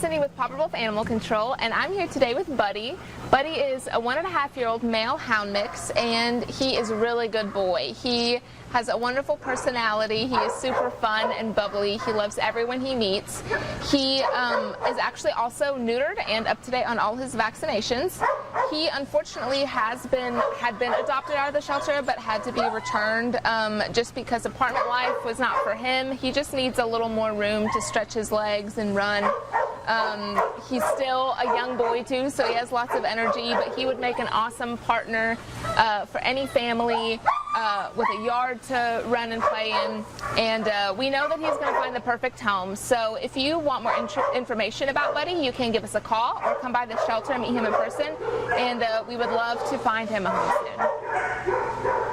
Cindy with Papa Wolf Animal Control, and I'm here today with Buddy. Buddy is a 1.5-year-old male hound mix, and he is a really good boy. He has a wonderful personality. He is super fun and bubbly. He loves everyone he meets. He is actually also neutered and up to date on all his vaccinations. He unfortunately had been adopted out of the shelter, but had to be returned just because apartment life was not for him. He just needs a little more room to stretch his legs and run. He's still a young boy too, so he has lots of energy, but he would make an awesome partner for any family with a yard to run and play in. And we know that he's going to find the perfect home. So if you want more information about Buddy, you can give us a call or come by the shelter and meet him in person. And we would love to find him a home soon.